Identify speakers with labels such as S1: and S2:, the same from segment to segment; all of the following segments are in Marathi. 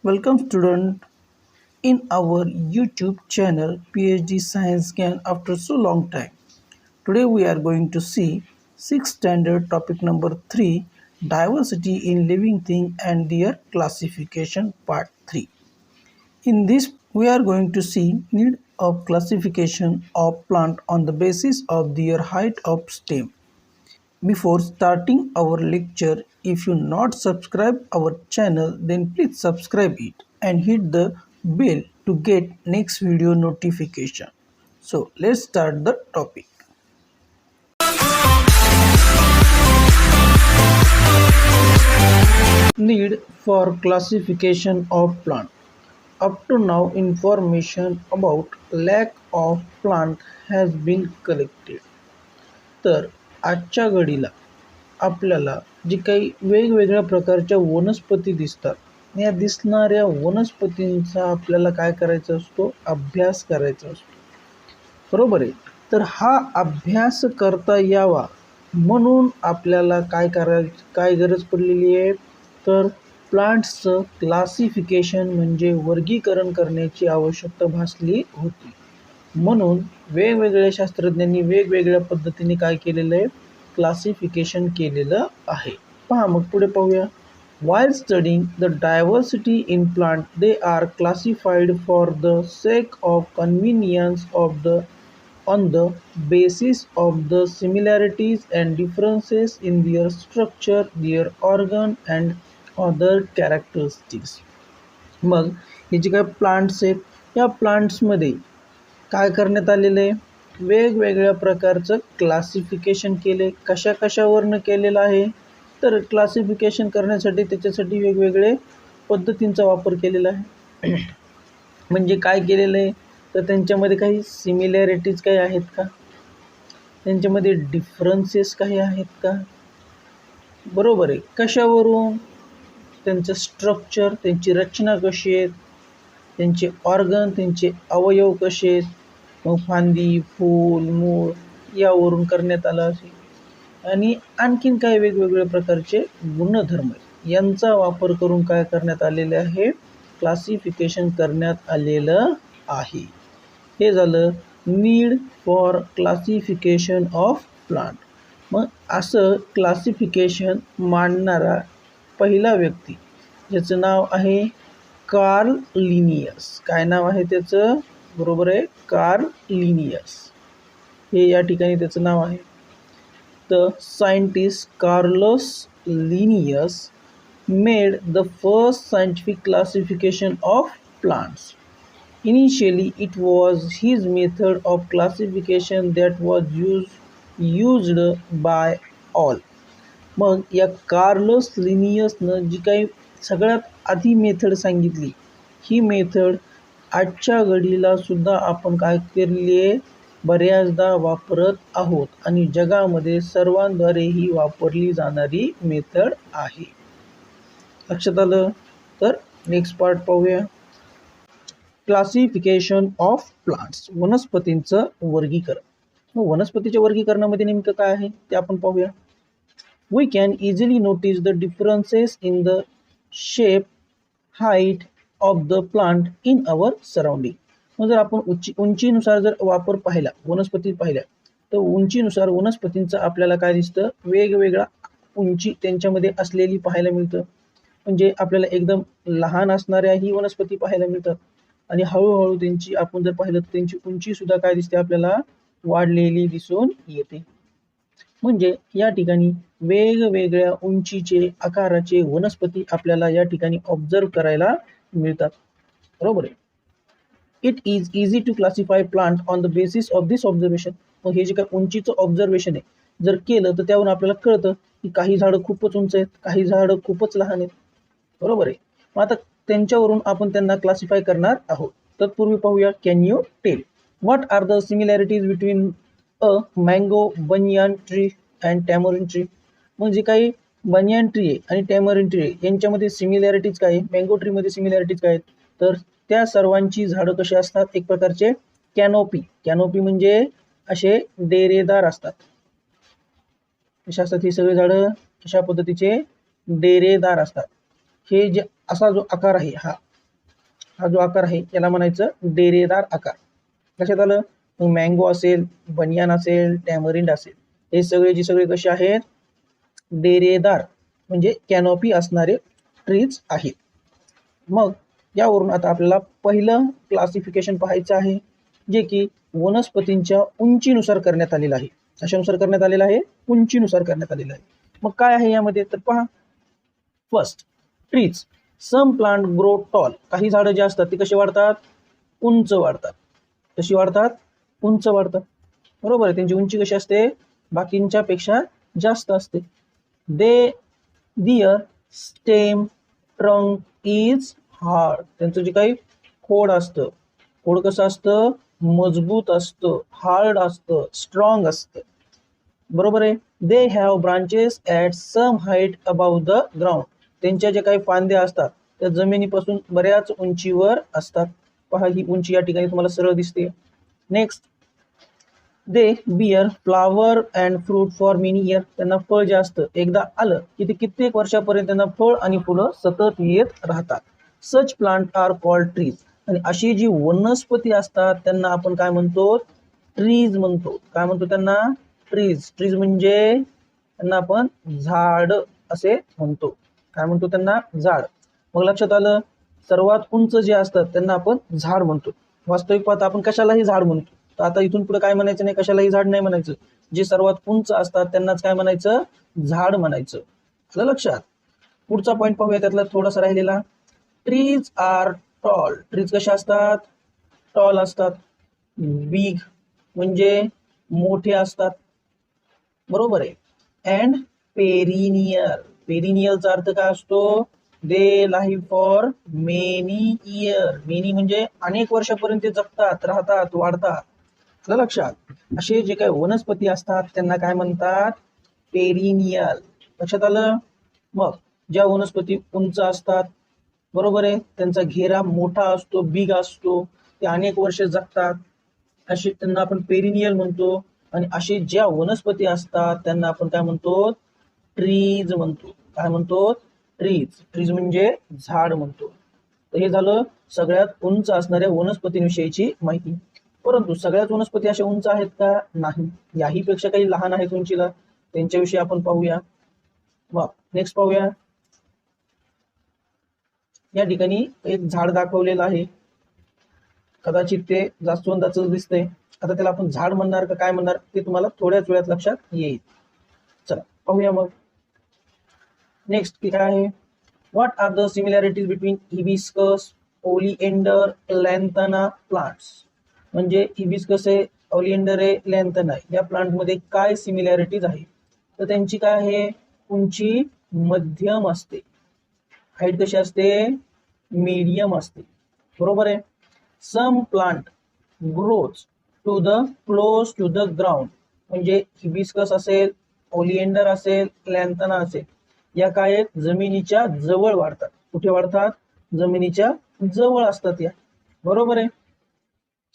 S1: Welcome student in our YouTube channel PhD Science Scan after so long time. Today we are going to see 6th standard topic number 3 diversity in living thing and their classification part 3. In this we are going to see need of classification of plant on the basis of their height of stem. Before starting our lecture, if you not subscribe our channel, then please subscribe it and hit the bell to get next video notification. So let's start the topic. Need for classification of plant. Up to now, information about lack of plant has been collected. तर आजच्या घडीला आपल्याला जी काही वेगवेगळ्या प्रकारच्या वनस्पती दिसतात या दिसणाऱ्या वनस्पतींचा आपल्याला काय करायचा असतो अभ्यास करायचा असतो बरोबर आहे. तर हा अभ्यास करता यावा म्हणून आपल्याला काय गरज पडलेली आहे तर प्लांट्सचं क्लासिफिकेशन म्हणजे वर्गीकरण करण्याची आवश्यकता भासली होती. म्हणून वेगवेगळ्या शास्त्रज्ञांनी वेगवेगळ्या पद्धतीने काय केलेलं आहे क्लासिफिकेशन केलेलं आहे. पहा मग पुढे पाहूया. While studying the diversity in plant, they are classified for the sake of convenience on the basis of the similarities and differences in their structure, their organ and other characteristics. मग हे जे काही प्लांट्स आहेत या प्लांट्समध्ये काय करण्यात आलेलं आहे वेगवेगळ्या प्रकारचं क्लासिफिकेशन केले. कशावरनं केलेलं आहे तर क्लासिफिकेशन करण्यासाठी त्याच्यासाठी वेगवेगळे पद्धतींचा वापर केलेला आहे. म्हणजे काय केलेलं आहे तर त्यांच्यामध्ये काही सिमिलॅरिटीज काही आहेत का त्यांच्यामध्ये डिफरन्सेस काही आहेत का बरोबर आहे. कशावरून त्यांचं स्ट्रक्चर त्यांची रचना कशी आहे त्यांचे ऑर्गन त्यांचे अवयव कसे आहेत मग फांदी फूल मूळ यावरून करण्यात आलं असेल. आणि आणखीन काही वेगवेगळ्या प्रकारचे गुणधर्म यांचा वापर करून काय करण्यात आलेले आहे क्लासिफिकेशन करण्यात आलेलं आहे. हे झालं need for classification of plant. मग असं क्लासिफिकेशन मांडणारा पहिला व्यक्ती ज्याचं नाव आहे कार्ल लिनियस. काय नाव आहे त्याचं बरोबर आहे कार्ल लिनियस हे या ठिकाणी त्याचं नाव आहे. The scientist Carlos Linnaeus made the first scientific classification of plants. Initially, it was his method of classification that was used by all. मग या कार्लोस लिनियसनं जी काही सगळ्यात आधी मेथड सांगितली ही मेथड आजच्या घडीला सुद्धा आपण काय केलेली आहे बऱ्याचदा वापरत आहोत आणि जगामध्ये सर्वांद्वारे ही वापरली जाणारी मेथड आहे. लक्षात आलं. तर नेक्स्ट पार्ट पाहूया. क्लासिफिकेशन ऑफ प्लांट्स वनस्पतींचं वर्गीकरण. मग वनस्पतीच्या वर्गीकरणामध्ये नेमकं काय आहे ते आपण पाहूया. We can easily notice the differences in the shape, height of the plant in our surrounding. मग जर आपण उंचीनुसार जर वापर पाहिला वनस्पती पाहिल्या तर उंचीनुसार वनस्पतींचं आपल्याला काय दिसतं वेगवेगळा उंची त्यांच्यामध्ये असलेली पाहायला मिळतं. म्हणजे आपल्याला एकदम लहान असणाऱ्याही वनस्पती पाहायला मिळतात आणि हळूहळू त्यांची आपण जर पाहिलं तर त्यांची उंची सुद्धा काय दिसते आपल्याला वाढलेली दिसून येते. म्हणजे या ठिकाणी वेगवेगळ्या उंचीचे आकाराचे वनस्पती आपल्याला या ठिकाणी ऑब्झर्व करायला मिळतात बरोबर आहे. It is easy to classify plant on the basis of this observation. मग हे जे काही उंचीचं ऑब्झर्वेशन आहे जर केलं तर त्यावरून आपल्याला कळतं की काही झाडं खूपच उंच आहेत काही झाडं खूपच लहान आहेत बरोबर आहे. मग आता त्यांच्यावरून आपण त्यांना क्लासिफाय करणार आहोत. तत्पूर्वी पाहूया can you tell what are the similarities between a mango banyan tree and tamarind tree. मग जे काही बनियान ट्री आहे आणि टॅमरिन ट्री आहे यांच्यामध्ये सिमिलॅरिटीज काय आहे मँगो ट्रीमध्ये सिमिलॅरिटीज काय आहेत तर त्या सर्वांची झाडं कशी असतात एक प्रकारचे कॅनोपी म्हणजे असे डेरेदार असतात. कशा असतात ही सगळी झाडं अशा पद्धतीचे डेरेदार असतात. हे जे असा जो आकार आहे हा हा जो आकार आहे याला म्हणायचं डेरेदार आकार. लक्षात आलं? मग मँगो असेल, बनियान असेल, टॅमरिंड असेल, हे सगळे कसे आहेत? डेरेदार म्हणजे कॅनॉपी असणारे ट्रीज आहेत. मग यावरून आता आपल्याला पहिलं क्लासिफिकेशन पाहायचं आहे, जे की वनस्पतींच्या उंचीनुसार करण्यात आलेलं आहे. कशानुसार करण्यात आलेलं आहे? उंचीनुसार करण्यात आलेलं आहे. मग काय आहे यामध्ये? तर पहा, first trees. Some plant grow tall. काही झाडं जे असतात ते कसे वाढतात? उंच वाढतात. कशी वाढतात? उंच वाढतात. बरोबर आहे. त्यांची उंची कशी असते? बाकींच्या पेक्षा जास्त असते. दे दियर स्टेम ट्रंक इज हार्ड. त्यांचं जे काही खोड असतं, खोड कसं असतं? मजबूत असतं, हार्ड असतं, स्ट्रॉंग असतं. बरोबर आहे. They have branches at some height above the ground. त्यांच्या जे काही फांद्या असतात त्या जमिनीपासून बऱ्याच उंचीवर असतात. पहा, ही उंची या ठिकाणी तुम्हाला सरळ दिसते. Next, they beer flower and fruit for many year. त्यांना फळ जे असतं एकदा आलं की ते कित्येक वर्षापर्यंत त्यांना फळ आणि फुलं सतत येत राहतात. सच प्लांट आर कॉल्ड ट्रीज. आणि अशी जी वनस्पती असतात त्यांना आपण काय म्हणतो? ट्रीज म्हणतो. काय म्हणतो त्यांना? ट्रीज. ट्रीज म्हणजे त्यांना आपण झाड असे म्हणतो. काय म्हणतो त्यांना? झाड. मग लक्षात आलं? सर्वात उंच जे असतात त्यांना आपण झाड म्हणतो. वास्तविक पाहता आपण कशालाही झाड म्हणतो. तर आता इथून पुढे काय म्हणायचं नाही, कशालाही झाड नाही म्हणायचं. जे सर्वात उंच असतात त्यांनाच काय म्हणायचं? झाड म्हणायचं. आलं लक्षात? पुढचा पॉईंट पाहूया त्यातला थोडासा राहिलेला. Trees are tall. ट्रीज कशा असतात? टॉल असतात. बिग म्हणजे मोठे असतात. बरोबर आहे. And perennial. पेरिनियलचा अर्थ काय असतो? They live for many year. Many म्हणजे अनेक वर्षापर्यंत ते जगतात, राहतात, वाढतात. लक्षात? असे जे काही वनस्पती असतात त्यांना काय म्हणतात? पेरिनियल. लक्षात आलं? मग ज्या वनस्पती उंच असतात, बरोबर आहे, त्यांचा घेरा मोठा असतो, बिग असतो, ते अनेक वर्ष जगतात, असे त्यांना आपण पेरिनियल म्हणतो. आणि असे ज्या वनस्पती असतात त्यांना आपण काय म्हणतो? ट्रीज म्हणतो. काय म्हणतो? ट्रीज. ट्रीज म्हणजे झाड म्हणतो. तर हे झालं सगळ्यात उंच असणाऱ्या वनस्पतींविषयीची माहिती. परंतु सगळ्याच वनस्पती अशा उंच आहेत का? नाही. याही पेक्षा काही लहान आहेत उंचीला, त्यांच्याविषयी आपण पाहूया. वा, नेक्स्ट पाहूया. या ठिकाणी एक झाड दाखवलेलं आहे. कदाचित ते जास्वंदाचं दिसतंय. आता त्याला आपण झाड म्हणणार का काय म्हणणार ते तुम्हाला थोड्याच वेळात लक्षात येईल. चला पाहूया मग. नेक्स्ट काय आहे? What are the similarities between hibiscus, oleander, lantana plants. म्हणजे हिबिस्कस आहे, ओलिएंडर आहे, लॅन्थना आहे, या प्लांट मध्ये काय सिमिलॅरिटीज आहे? तर त्यांची काय आहे? उंची मध्यम असते. हाईट कशी असते? मीडियम असते. बरोबर आहे. Some plant grows to the close to the ground. म्हणजे हिबिस्कस असेल, ओलिएंडर असेल, लॅन्थना असेल, या काय आहेत? जमिनीच्या जवळ वाढतात. कुठे वाढतात? जमिनीच्या जवळ असतात या. बरोबर आहे.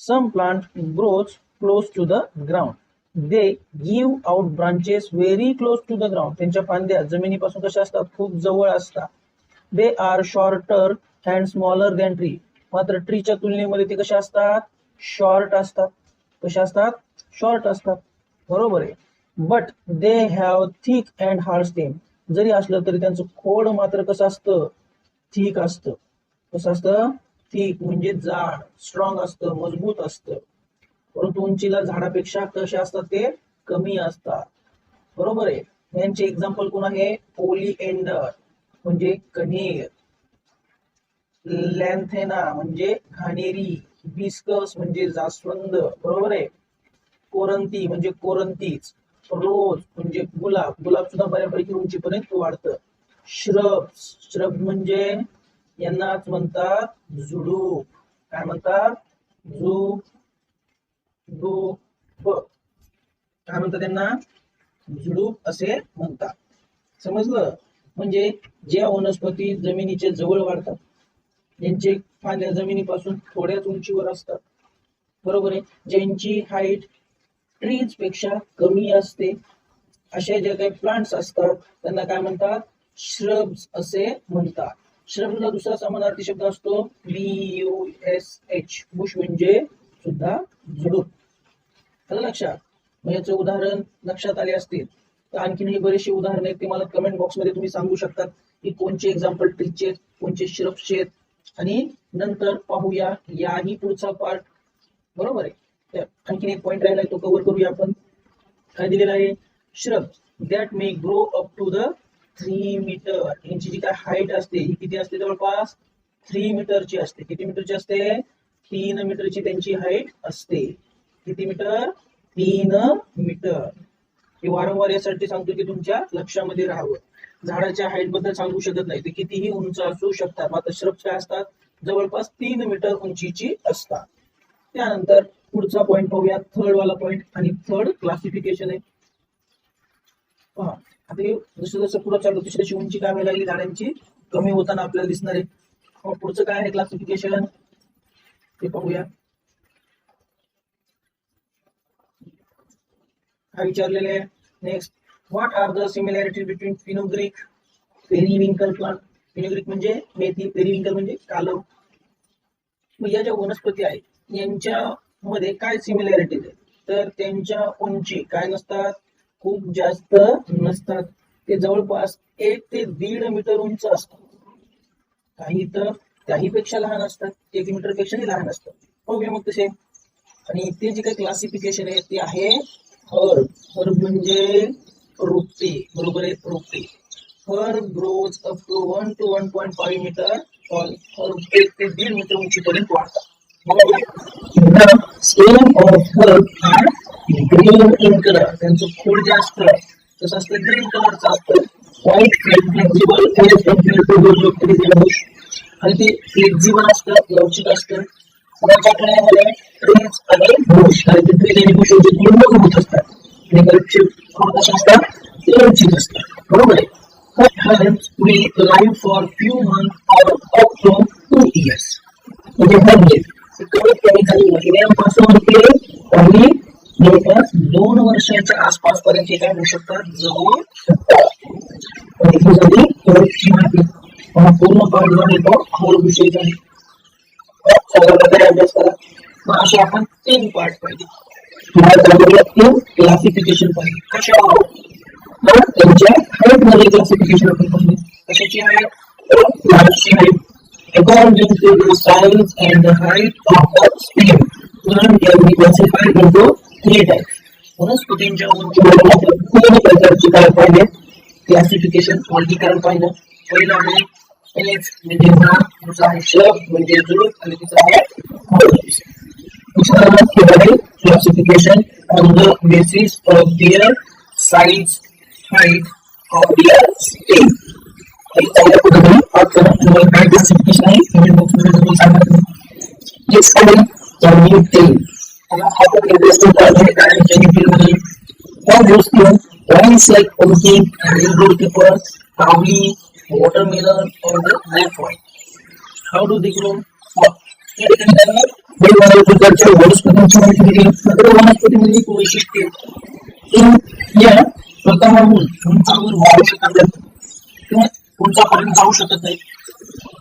S1: Some plant grows close to the ground. They give out branches very close to the ground. त्यांच्या फांद्या जमिनीपासून कशा असतात? खूप जवळ असतात. They are shorter and smaller than tree. मात्र ट्रीच्या तुलनेमध्ये ते कशा असतात? शॉर्ट असतात. कशा असतात? शॉर्ट असतात. बरोबर आहे. But they have thick and hard stem. जरी असलं तरी त्यांचं खोड मात्र कसं असतं? थिक असतं. कसं असतं? थिक म्हणजे जाड, स्ट्रॉंग असतं, मजबूत असतं. परंतु उंचीला झाडापेक्षा कसे असतात? ते कमी असतात. बरोबर आहे. यांचे एक्झाम्पल कोण आहे? ओलिएंडर म्हणजे कण्हेर, लॅन्थेना म्हणजे घाणेरी, हिबिस्कस म्हणजे जास्वंद, बरोबर आहे, कोरंती म्हणजे कोरंतीच, रोज म्हणजे गुलाब, गुलाब सुद्धा बऱ्यापैकी उंचीपर्यंत वाढतं. श्रब, श्रब म्हणजे यांनाच म्हणतात झुडूप. काय म्हणतात? झुडूप. काय म्हणतात त्यांना? झुडूप असे म्हणतात. समजलं? म्हणजे ज्या वनस्पती जमिनीच्या जवळ वाढतात, ज्यांचे फांद्या जमिनीपासून थोड्याच उंचीवर असतात, बरोबर आहे, ज्यांची हाईट ट्रीज पेक्षा कमी असते, अशा ज्या काही प्लांट्स असतात त्यांना काय म्हणतात? श्रब्स असे म्हणतात. श्रमचा दुसरा समानार्थी शब्द असतो BUSH. बुश म्हणजे सुद्धा झुडूप. आलं लक्षात? मग याचं उदाहरण लक्षात आले असतील तर आणखीनही बरेचसे उदाहरण आहेत ते मला कमेंट बॉक्स मध्ये तुम्ही सांगू शकतात की कोणचे एक्झाम्पल ट्रीचे, कोणचे श्रब्सचे आहेत. आणि नंतर पाहूया याही पुढचा पार्ट. बरोबर आहे. तर आणखीन एक पॉइंट राहिला तो कव्हर करूया आपण. काय दिलेला आहे? Shrubs that may grow up to the 3 metre. यांची जी काय हाईट असते ही किती असते? जवळपास 3 मीटरची असते. किती मीटरची असते? 3 मीटरची त्यांची हाईट असते. किती मीटर? 3 मीटर. हे वारंवार यासाठी सांगतो की तुमच्या लक्षामध्ये राहावं. झाडाच्या हाईट बद्दल सांगू शकत नाही ते कितीही उंच असू शकतात, मात्र श्रब्स काय असतात? जवळपास 3 मीटर उंचीची असतात. त्यानंतर पुढचा पॉइंट पाहूया, थर्ड वाला पॉइंट. आणि थर्ड क्लासिफिकेशन आहे. पहा आता जसं जसं पुढे चालू तशी तशी उंची काय व्हायला लागली झाडांची कमी होताना आपल्याला दिसणार आहे. पुढचं काय आहे क्लासिफिकेशन ते पाहूया. काय विचारलेले आहे? Next, what are the similarity between fenugreek, periwinkle plant. Fenugreek म्हणजे मेथी, पेरिविंकल म्हणजे कालव. मग या ज्या वनस्पती आहेत यांच्यामध्ये काय सिमिलॅरिटी आहे? तर त्यांच्या उंची काय नसतात? खूप जास्त नसतात. ते जवळपास 1 ते 1.5 मीटर उंच असतात. काही तर त्याही पेक्षा लहान असतात, 1 मीटर पेक्षाही लहान असतात. बघूया मग तसे. आणि ते जे काही क्लासिफिकेशन आहे ते आहे हर्ब. हर्ब म्हणजे रोपटे. बरोबर आहे, रोपटे. Herb grows up to 1 to 1.5 metre tall. Herb 1 ते 1.5 मीटर उंचीपर्यंत वाढतात. Stem of herb are green in colour. त्यांचं खोड जे असतं तसं असतं ग्रीन कलरचं असतं. White flexible as compared to bush. आणि ते फ्लेक्झिबल असतं, लवचिक असतं. त्याच्याकडे ट्रीज आणि बुश. आणि ते ट्रीज आणि बुश जे मजबूत असतात आणि गलचे खोड कसे असतात? ते लवचिक असतात. बरोबर आहे. Herbs will live for few months or up to 2 years. म्हणजे हर्ब कमीत कमी काही महिन्यांपासून ते काही जवळपास 2 वर्षाच्या आसपास पर्यंत काय होऊ शकतात? जगू शकतात. पूर्ण पाठ येतो हर्ब विषयीचा आहे. सगळ्या प्रकारे अभ्यास करा. मग असे आपण 3 पार्ट पाहिजे. तुम्हाला 3 क्लासिफिकेशन पाहिजे. कशावर? त्यांच्या हाईट मध्ये क्लासिफिकेशन आपण पाहिजे. कशाची हाईट? प्लांटची height. According to the size and the height of the stem, plant can be classified into 3 types. वनस्पतींच्या उंचीवर 3 प्रकारची काय पाहिजे? क्लासिफिकेशन, वर्गीकरण पाहिजे. पहिलं आहे एज म्हणजे झाड, दुसरा आहे श्रब म्हणजे झुडूप आणि तिसरा आहे हर्ब. दुसरा आहे classification on the basis of their size, height of their stem. चांगल्या पद्धतीने तुम्हाला काय क्लासिफिकेशन आहे कमेंट बॉक्स मध्ये तुम्ही सांगा. नेक्स्ट आहे जर्मिंग टेल. आपण इंटरेस्टिंग आहे कारण जर्मिंग मध्ये all those things plants like pumpkin and indoor pepper, kavli, watermelon or the black white. How do they grow? या ठिकाणी त्यांना वेगवेगळ्या प्रकारच्या वनस्पतींची माहिती दिली. वनस्पतीमध्ये एक वैशिष्ट्य या स्वतःहून उंचावर वाढू शकत किंवा उंचापर्यंत जाऊ शकत नाही.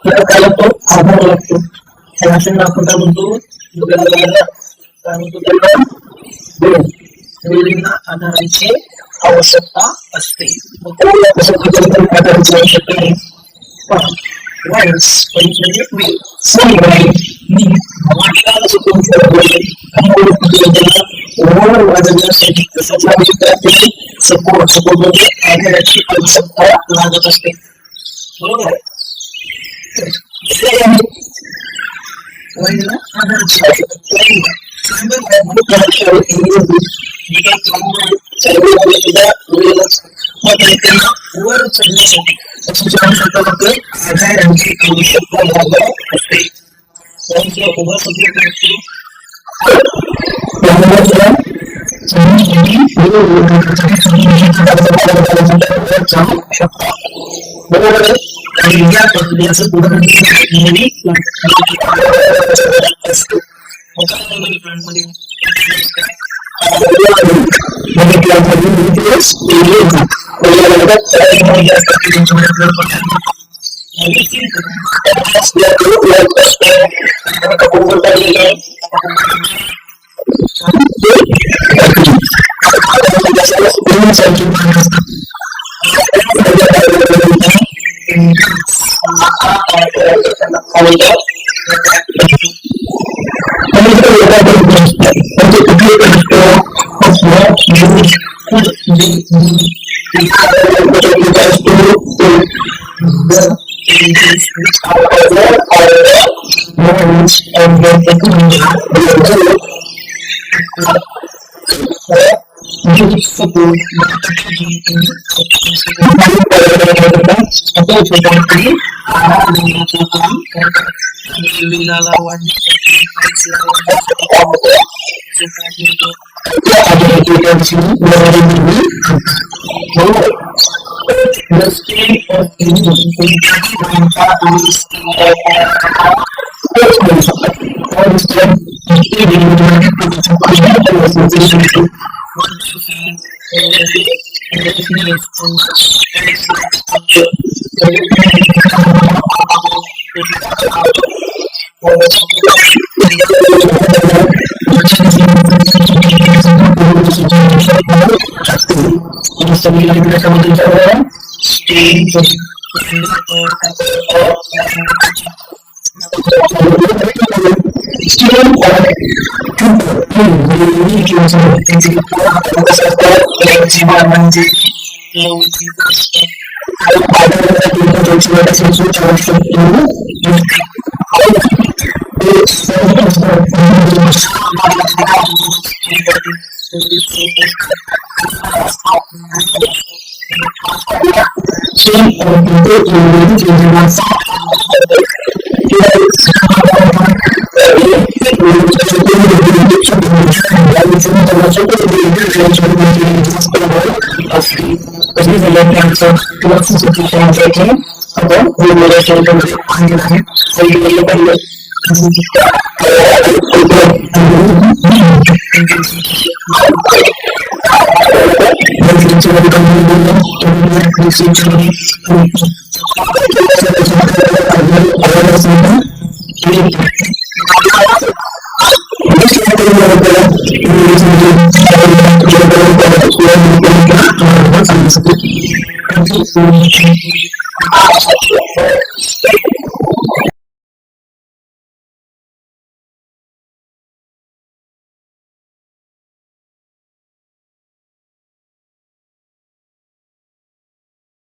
S1: त्याला काय लागतो? आधार लागतो. त्या भाषेला आपण काय म्हणतो? काय म्हणतो त्याला? वेलींना आधाराची आवश्यकता असते. कशा प्रकारे आधाराची आवश्यकता आहे? वाईट्स म्हणजे वेल. सनी वाईट मी वाटला सुकून वर वाढवण्यासाठी कशाची आवश्यकता असते? सपोर्ट. सपोर्ट म्हणजे आधाराची आवश्यकता लागत असते. बरोबर आहे. आधाराची आवश्यकता वर चढण्यासाठी आधारांची आवश्यकता लागत असते. उभा बरोबर आहे. आणि या प्रक्रियेचं उदाहरण